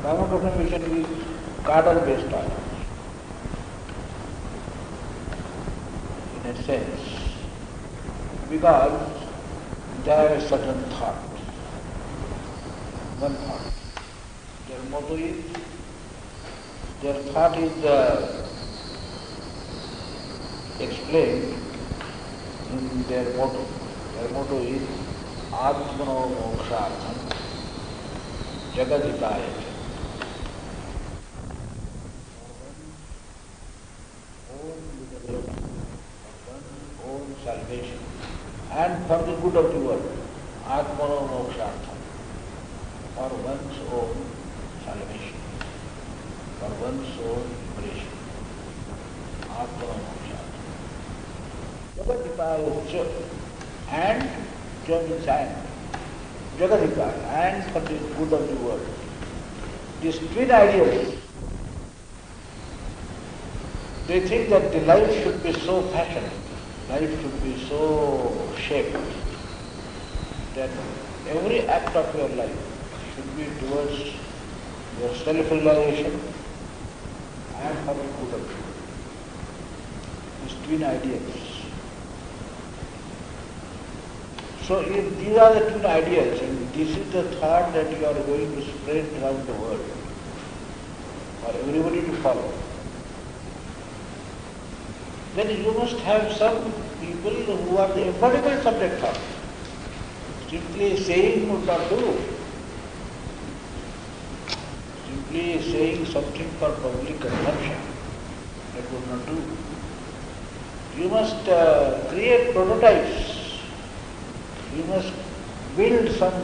Ramakrishna mission is cadre-based tolerance. In a sense, because they have a certain thought, one thought. Their motto is, their thought is explained in their motto. Their motto is Atmano Mokshartham Jagaditaya. Own salvation and for the good of the world, Atmano Mokshartham, for one's own salvation, for one's own liberation, Atmano Mokshartham. Jagaditaya and Jam means and, Jagaditaya and for the good of the world. These twin ideals, they think that the life should be so fashioned, life should be so shaped, that every act of your life should be towards your self-realization and for the good of you. These twin ideals. So if these are the twin ideals, and this is the thought that you are going to spread around the world for everybody to follow, then you must have some people who are the embodiment of that thought. Simply saying would not do. Simply saying something for public consumption, that would not do. You must create prototypes. You must build some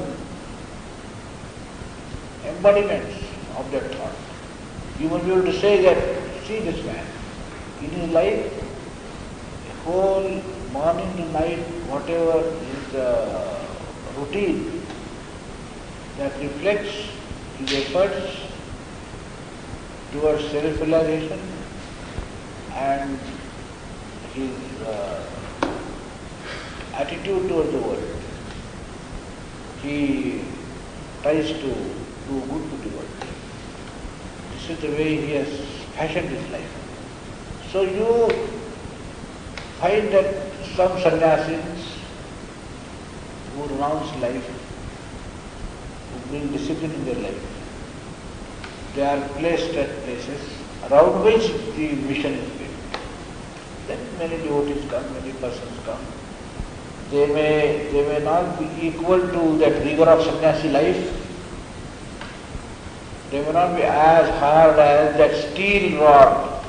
embodiments of that thought. You must be able to say that, see this man, in his life, whole morning to night, whatever is the routine that reflects his efforts towards self-realization and his attitude towards the world. He tries to do good to the world. This is the way he has fashioned his life. So you find that some sannyasis who renounce life, who bring discipline in their life, they are placed at places around which the mission is built. Then many devotees come, many persons come. They may not be equal to that rigor of sannyasi life. They may not be as hard as that steel rod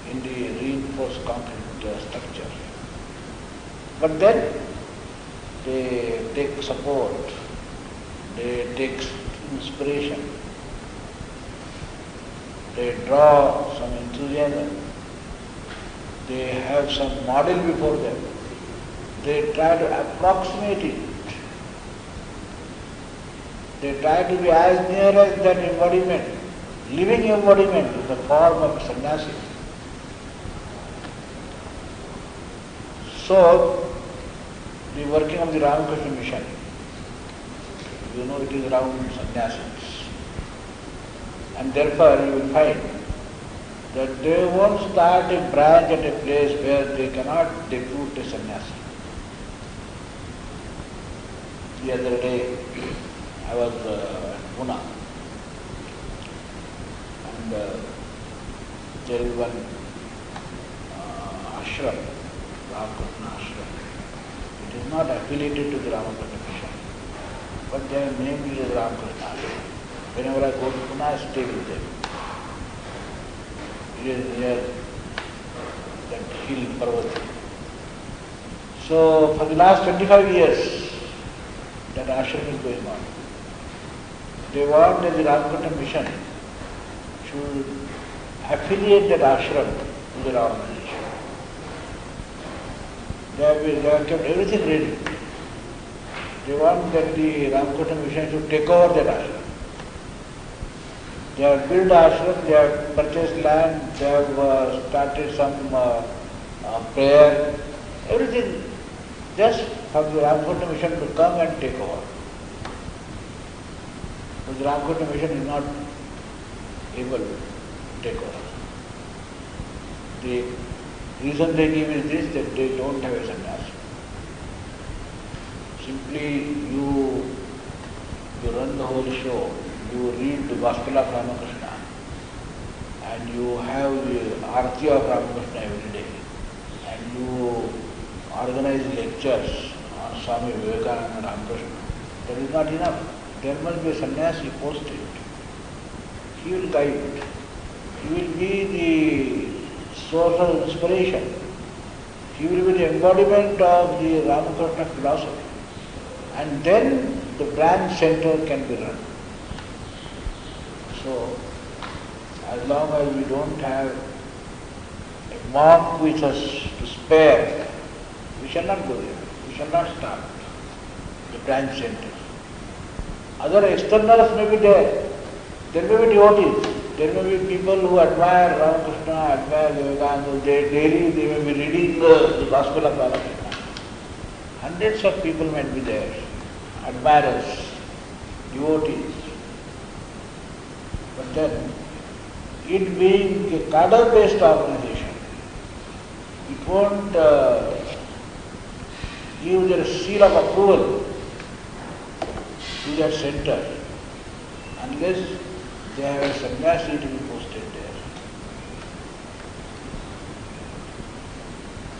in the reinforced concrete structure. But then they take support, they take inspiration, they draw some enthusiasm, they have some model before them, they try to approximate it, they try to be as near as that embodiment, living embodiment in the form of sannyasi. So, the working of the Ramakrishna mission, you know, it is around sannyasis. And therefore you will find that they won't start a branch at a place where they cannot depute a sannyasi. The other day I was at Pune, and there is one ashram, Ramakrishna ashram. It is not affiliated to the Ramakrishna mission, but they have named it as Ramakrishna ashram. Whenever I go to Pune, I stay with them. It is near that hill Parvati. So for the last 25 years, that ashram is going on. They want that the Ramakrishna mission should affiliate that ashram to their organization. They have kept everything ready. They want that the Ramakrishna mission should take over that ashram. They have built ashram, they have purchased land, they have started some prayer, everything just for the Ramakrishna mission to come and take over. But the Ramakrishna mission is not able to take over. The reason they give is this, that they don't have a sannyasi. Simply you run the whole show, you read the Gospel of Ramakrishna, and you have the Arati of Ramakrishna every day, and you organize lectures on Swami Vivekananda Ramakrishna. That is not enough. There must be a sannyasi posted. He will guide. He will be the source of inspiration. He will be the embodiment of the Ramakrishna philosophy. And then the branch center can be run. So, as long as we don't have a monk with us to spare, we shall not go there. We shall not start the branch center. Other externals may be there. There may be devotees. There may be people who admire Ramakrishna, admire Vivekananda. Daily they may be reading the Gospel of Ramakrishna. Hundreds of people might be there, admirers, devotees. But then, it being a cadre-based organization, it won't give their seal of approval to that center unless they have a sannyasi to be posted there.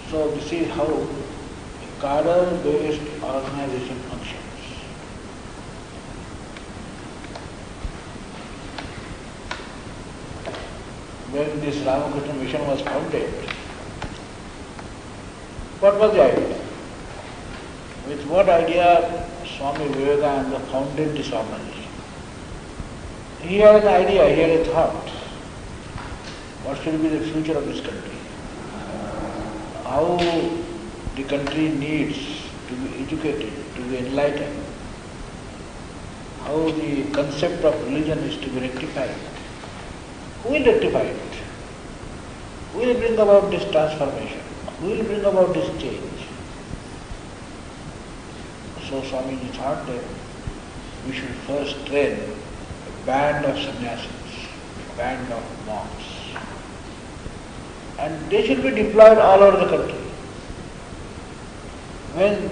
So this is how a cadre-based organization functions. When this Ramakrishna mission was founded, what was the idea? With what idea Swami Vivekananda founded this organization? He had an idea, he had a thought. What should be the future of this country? How the country needs to be educated, to be enlightened. How the concept of religion is to be rectified. Who will rectify it? Who will bring about this transformation? Who will bring about this change? So Swamiji thought that we should first train a band of sannyasis, a band of monks. And they should be deployed all over the country. When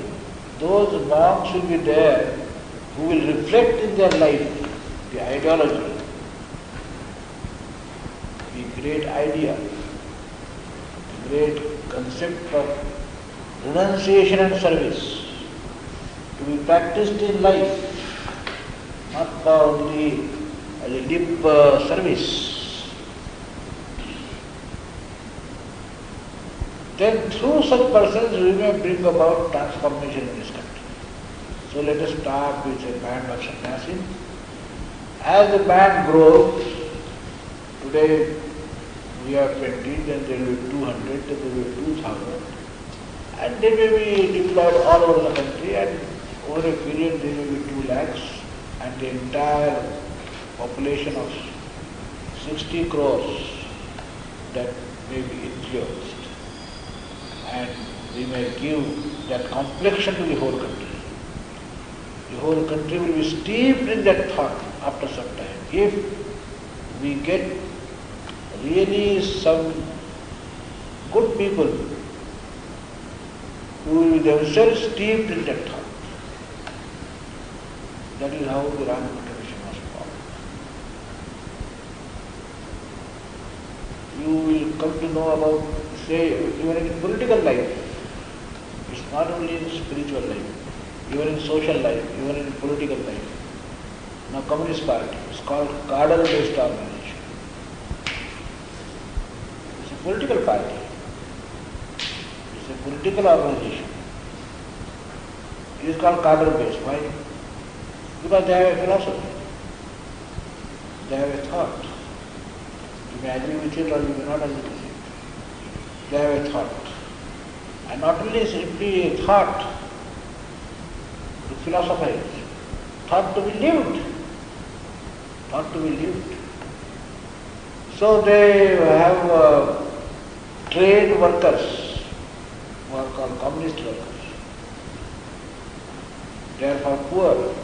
those monks will be there, who will reflect in their life the ideology, the great idea, the great concept of renunciation and service, to be practiced in life, not only as a lip service. Then through such persons we may bring about transformation in this country. So let us start with a band of sannyasis. As the band grows, today we have 20, then there will be 200, then there will be 2,000. And they may be deployed all over the country, and over a period there will be 2 lakhs, and the entire population of 60 crores that may be influenced. And we may give that complexion to the whole country. The whole country will be steeped in that thought after some time. If we get really some good people who will be themselves steeped in that thought. That is how the Ramakrishna mission was formed. You will come to know about, say, even in political life. It's not only in spiritual life, even in social life, even in political life. Now Communist Party is called cadre-based organization. It's a political party. It's a political organization. It is called cadre-based. Why? Because they have a philosophy. They have a thought. You may agree with it or you may not agree with it. They have a thought. And not only simply a thought to philosophize, thought to be lived. Thought to be lived. So they have trade workers who are called communist workers. They are for poor,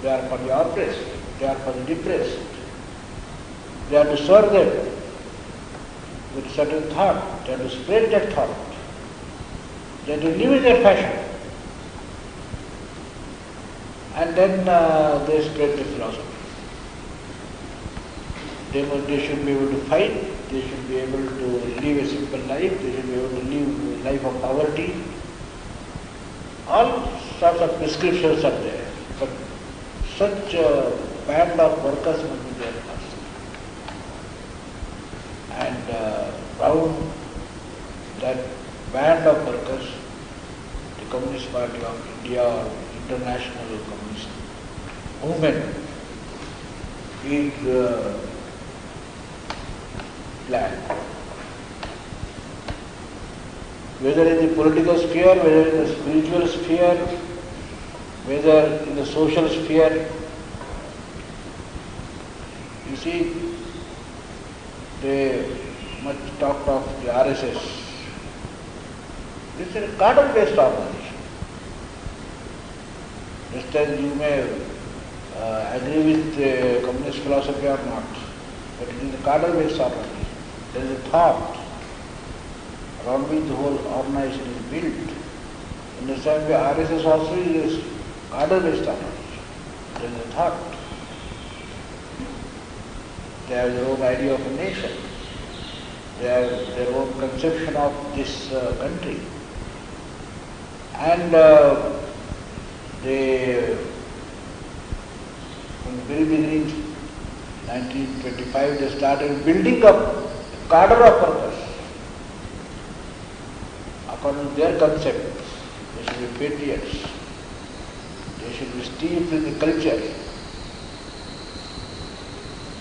they are for the oppressed. they are for the depressed. They have to serve them with a certain thought, they have to spread that thought, they have to live in their fashion. And then they spread the philosophy. They should be able to fight, they should be able to live a simple life, they should be able to live a life of poverty. All sorts of prescriptions are there, but such a band of workers must be there first. And round that band of workers, the Communist Party of India or International Communist Movement is planned. Whether in the political sphere, whether in the spiritual sphere, whether in the social sphere, you see, they much talked of the RSS. This is a cadre-based organization. Just as you may agree with the communist philosophy or not, but it is a cadre-based organization. There is a thought around which the whole organization is built. In the same way, RSS also is a cadre-based organization. There is a thought. They have their own idea of a nation. They have their own conception of this country. And they, from the very beginning, 1925, they started building up a cadre of workers. According to their concept, they should be patriots. They should be steeped in the culture.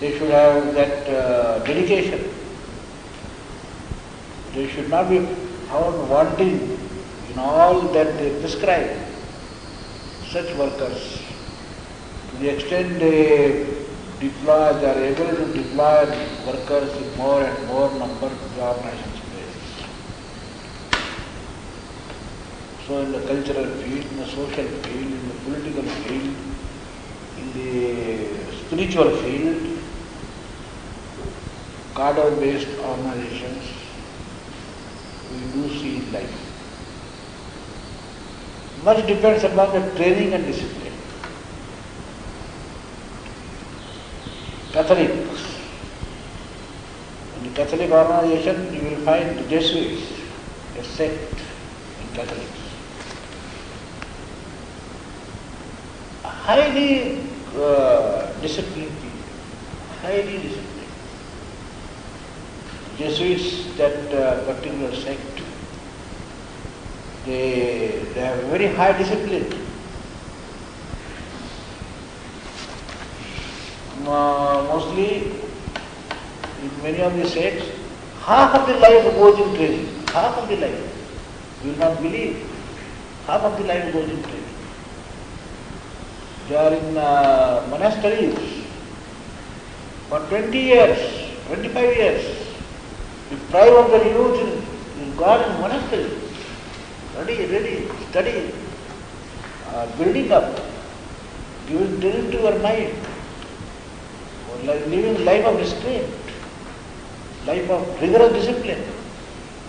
They should have that dedication. They should not be found wanting in all that they prescribe. Such workers, to the extent they deploy, they are able to deploy workers in more and more number to the organization's places. So in the cultural field, in the social field, in the political field, in the spiritual field, cadre-based organizations we do see in life. Much depends upon the training and discipline. Catholics. In the Catholic organization, you will find the Jesuits, a sect in Catholics. Highly disciplined people, highly disciplined. Jesuits, that particular sect, they have very high discipline. Mostly, in many of the sects, half of the life goes in training. Half of the life. You will not believe. Half of the life goes in training. They are in monasteries for 20 years, 25 years. The prime of the youth is gone in monastery. Ready, study, building up, giving training to your mind, living life of restraint, life of rigorous discipline.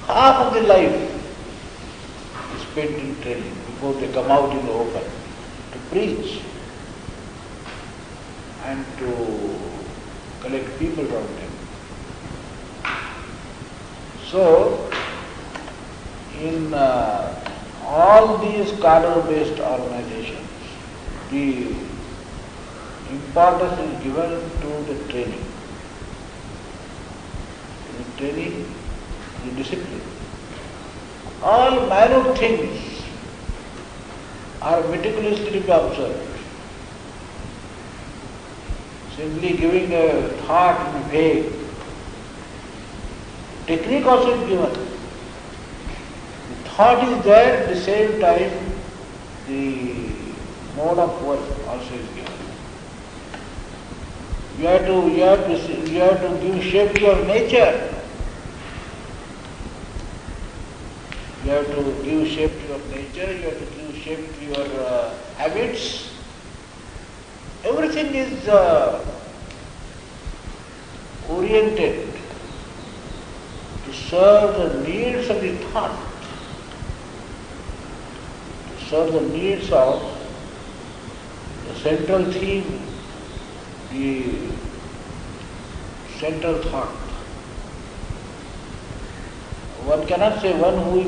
Half of the life is spent in training before they come out in the open to preach and to collect people around them. So, in all these cadre-based organizations, the importance is given to the training. The training, the discipline. All minor things are meticulously to be observed. Simply giving a thought in vague. Technique also is given. The thought is there, at the same time the mode of work also is given. You have to give shape to your nature. You have to give shape to your nature, you have to give shape to your habits. everything is oriented to serve the needs of the thought, to serve the needs of the central theme, the central thought. One cannot say one who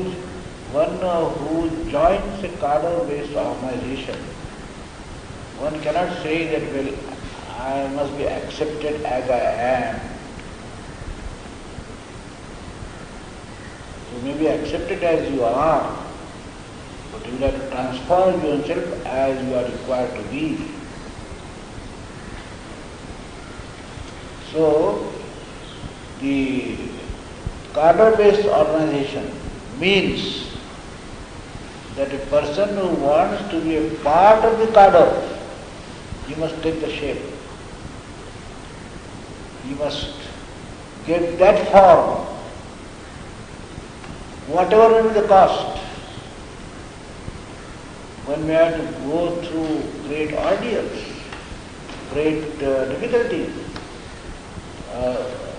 joins a cadre-based organization, one cannot say that, well, I must be accepted as I am. You may be accepted as you are, but you have to transform yourself as you are required to be. So, the cadre-based organization means that a person who wants to be a part of the cadre, he must take the shape. He must get that form, whatever may be the cost. One may have to go through great ordeals, great difficulties.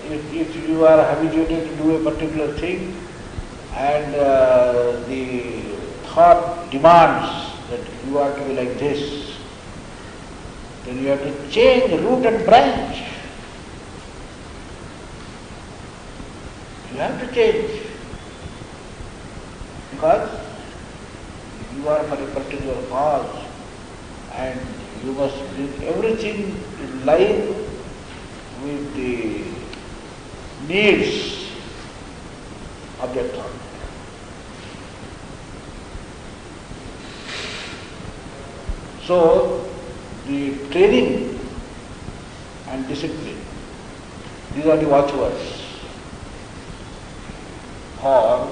If you are habituated to do a particular thing and the thought demands that you are to be like this, then you have to change root and branch. You have to change because you are for a particular cause and you must bring everything in line with the needs of that thought. So, the training and discipline, these are the watchwords for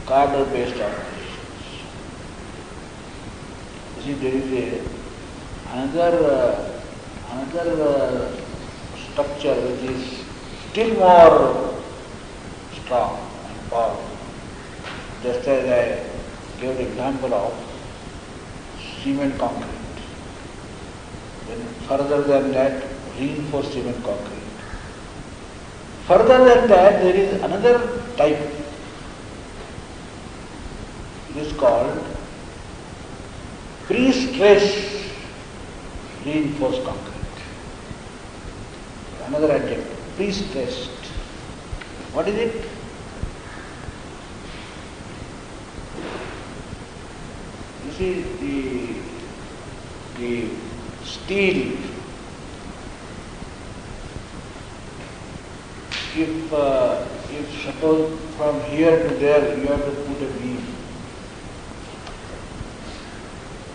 cadre-based organizations. You see, there is another structure which is still more strong and powerful. Just as I gave the example of cement concrete. Then further than that, reinforced cement concrete. Further than that, there is another type. It is called pre-stressed reinforced concrete. Another adjective, pre-stressed. What is it? You see, the steel, if suppose from here to there you have to put a beam,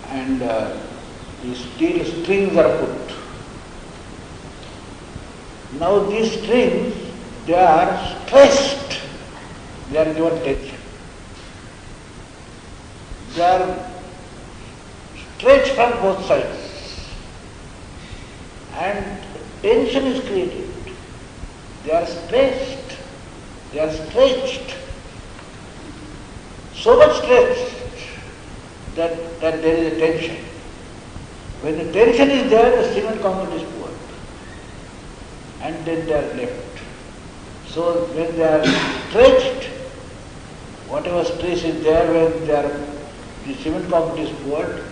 and the steel strings are put. Now these strings, they are stressed, they are given tension. They are stretched from both sides and tension is created. They are stressed, they are stretched, so much stretched that there is a tension. When the tension is there, the cement concrete is poured and then they are left. So when they are stretched, whatever stress is there, when the cement concrete is poured,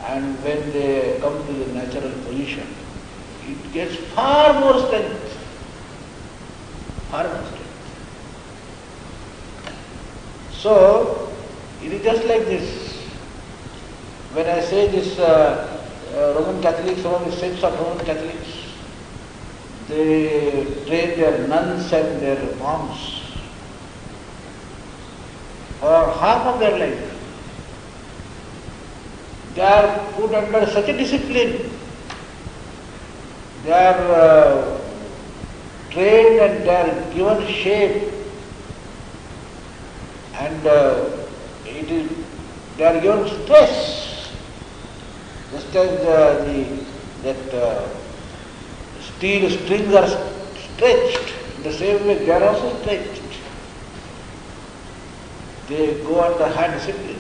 and when they come to the natural position, it gets far more strength. Far more strength. So, it is just like this. When I say this, Roman Catholics, some of the sects of Roman Catholics, they train their nuns and their monks for half of their life. They are put under such a discipline. They are trained and they are given shape, and they are given stress. Just as that steel strings are stretched, in the same way they are also stretched. They go under high discipline.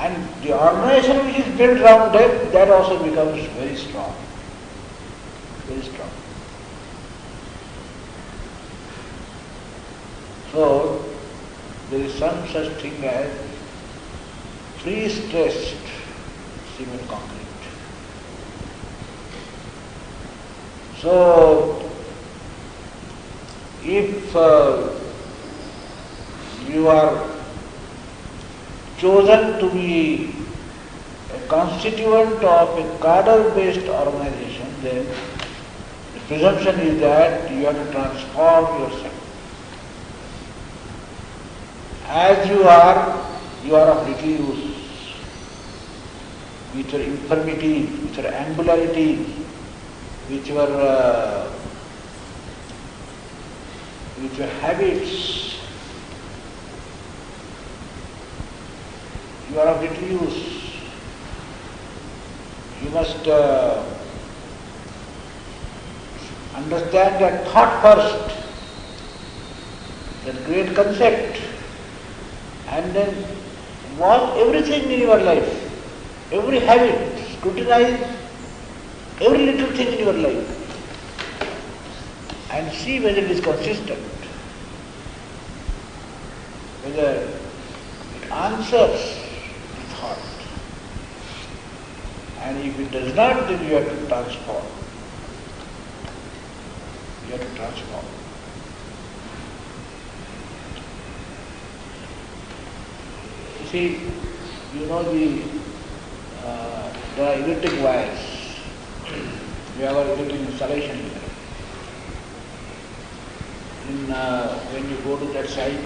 And the organization which is built around them, that also becomes very strong. Very strong. So, there is some such thing as pre-stressed cement concrete. So, if you are chosen to be a constituent of a cadre-based organization, then the presumption is that you have to transform yourself. As you are of little use, with your infirmity, with your angularity, with your habits. You are of little use. You must understand that thought first, that great concept, and then watch everything in your life, every habit, scrutinize every little thing in your life and see whether it is consistent, whether it answers the thought. And if it does not, then you have to transform. You have to transform. You see, you know there are electric wires. We have our electric installation here. When you go to that side,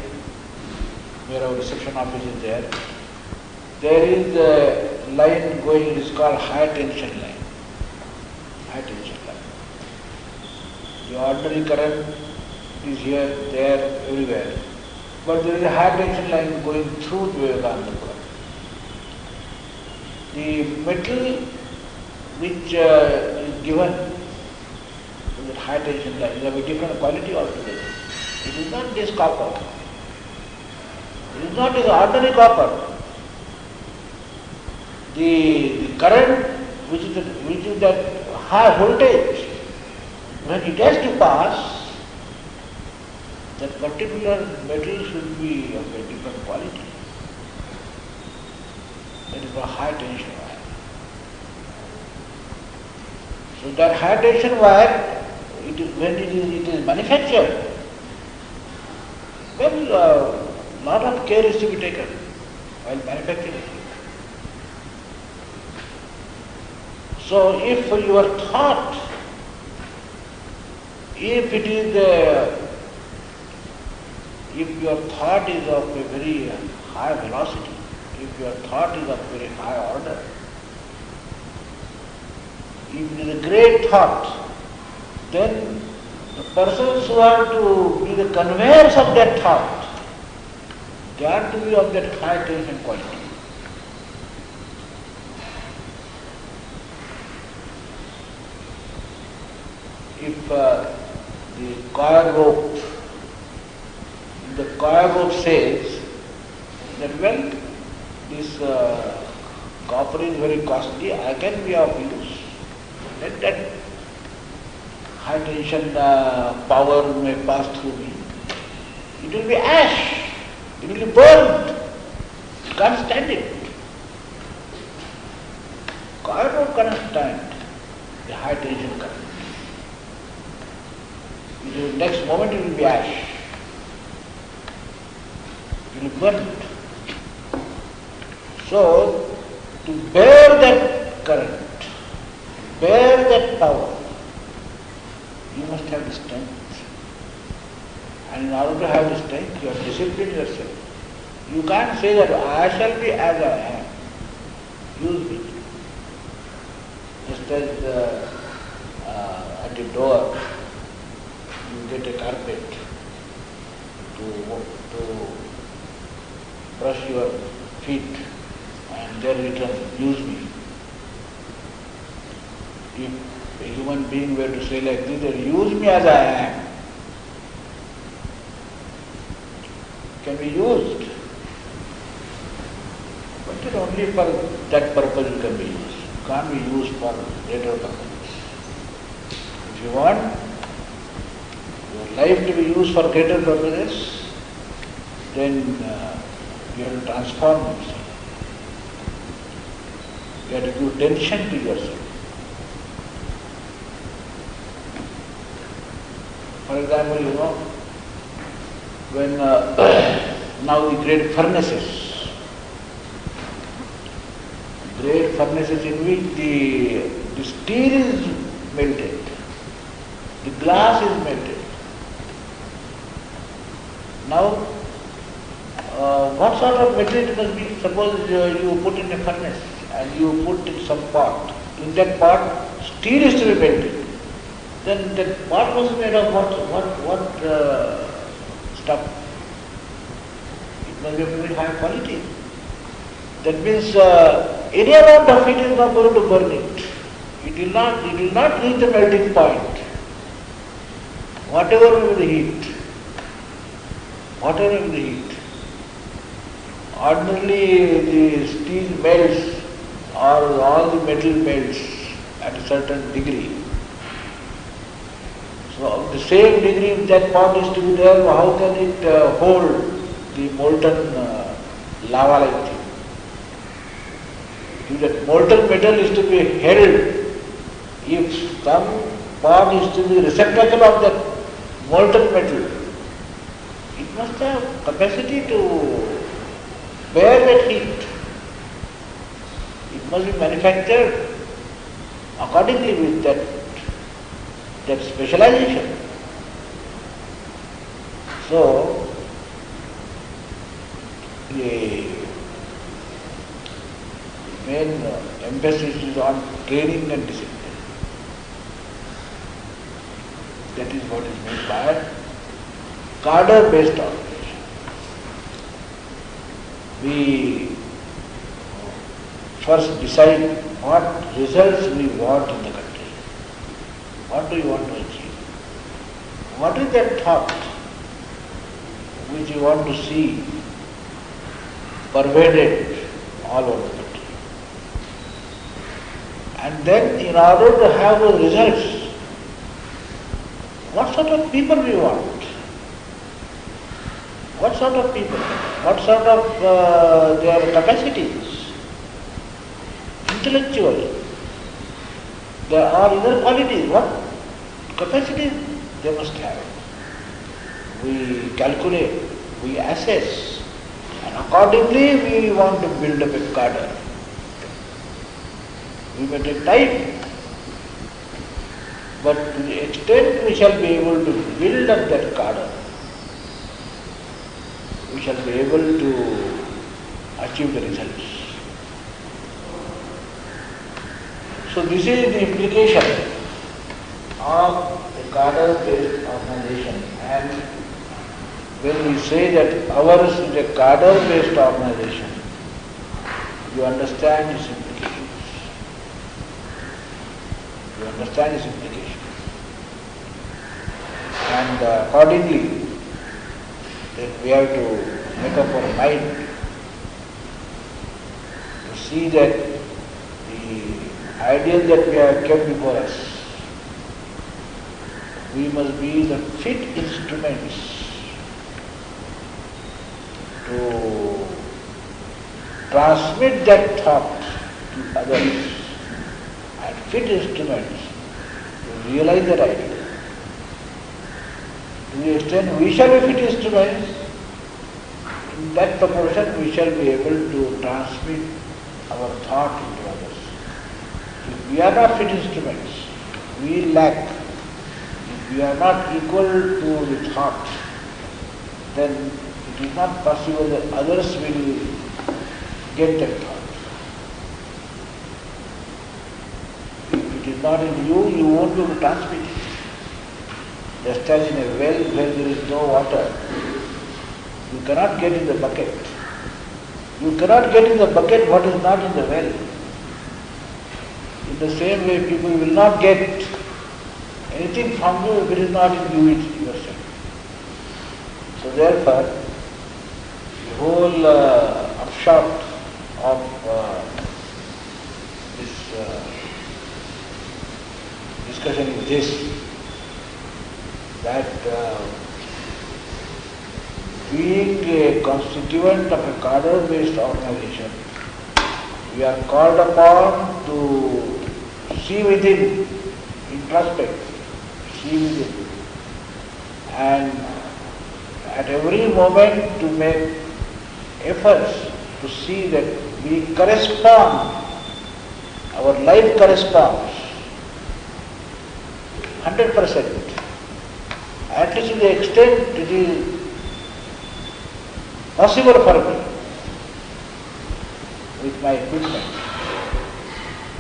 where our reception office is there is a line going, it is called high tension line. High tension line. The ordinary current is here, there, everywhere. But there is a high tension line going through the Vivekananda Kendra. The metal which is given to that high tension line is of a different quality altogether. It is not this copper. It is not this ordinary copper. The current which is that high voltage, when it has to pass, that particular metal should be of a different quality. That is a high tension wire. So that high tension wire, when it is manufactured, well, lot of care is to be taken while manufacturing it. So if your thought, if your thought is of a very high velocity, if your thought is of very high order, if it is a great thought, then the persons who are to be the conveyors of that thought, they are to be of that high tension quality. If the coir rope says that, well, this copper is very costly, I can be of use, let that high tension power may pass through me. It will be ash, it will be burned, you can't stand it. Coir rope cannot stand the high tension current. Next moment it will be ash. It will be burnt. So, to bear that current, to bear that power, you must have the strength. And in order to have the strength, you have to discipline yourself. You can't say that I shall be as I am. Use me. Just as at the door, you get a carpet to brush your feet and then return, use me. If a human being were to say like this, that use me as I am, can be used, but they don't only for that purpose you can be used. You can't be used for greater purposes. If you want your life to be used for greater purposes, then you have to transform yourself. You have to give attention to yourself. For example, when now we create furnaces in which the steel is melted, the glass is melted. Now, what sort of material it must be? Suppose you put in a furnace and you put in some pot. In that pot, steel is to be melted. Then that pot was made of what stuff? It must be of very high quality. That means any amount of heat is not going to burn it. It will not reach the melting point. Whatever will be the heat. Ordinarily the steel melts or all the metal melts at a certain degree. So the same degree if that pot is to be there, how can it hold the molten lava-like thing? If that molten metal is to be held, if some pot is to be receptacle of that molten metal, it must have capacity to bear that heat. It must be manufactured accordingly with that specialization. So, the main emphasis is on training and discipline. That is what is meant by cadre-based organization. We first decide what results we want in the country. What do you want to achieve? What is that thought which you want to see pervaded all over the country? And then in order to have those results, what sort of people we want? What sort of people? What sort of their capacities? Intellectual. There are inner qualities. What capacities they must have? We calculate, we assess, and accordingly we want to build up a cadre. We may take time, but to the extent we shall be able to build up that cadre, we shall be able to achieve the results. So this is the implication of a cadre-based organization, and when we say that ours is a cadre-based organization, you understand its implications. You understand its implications. And accordingly, then we have to make up our mind to see that the ideal that we have kept before us, we must be the fit instruments to transmit that thought to others, and fit instruments to realize that ideal. To the extent we shall be fit instruments, in that proportion we shall be able to transmit our thought into others. If we are not fit instruments, we lack. If we are not equal to the thought, then it is not possible that others will get that thought. If it is not in you, you won't be able to transmit it. Just as in a well where there is no water, you cannot get in the bucket. You cannot get in the bucket what is not in the well. In the same way, people will not get anything from you if it is not in you yourself. So therefore, the whole upshot of this discussion is this, that being a constituent of a cadre-based organization, we are called upon to see within, introspect, see within, and at every moment to make efforts to see that we correspond, our life corresponds 100%, at least to the extent it is possible for me with my equipment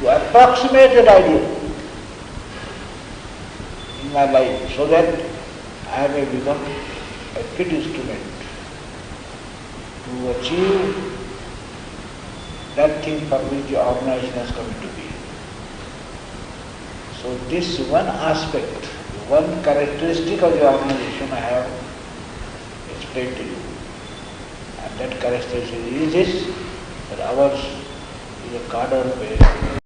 to approximate that ideal in my life so that I may become a fit instrument to achieve that thing for which the organization has come into being. So this one aspect, one characteristic of the organization I have explained to you. And that characteristic is this, that ours is a cadre-based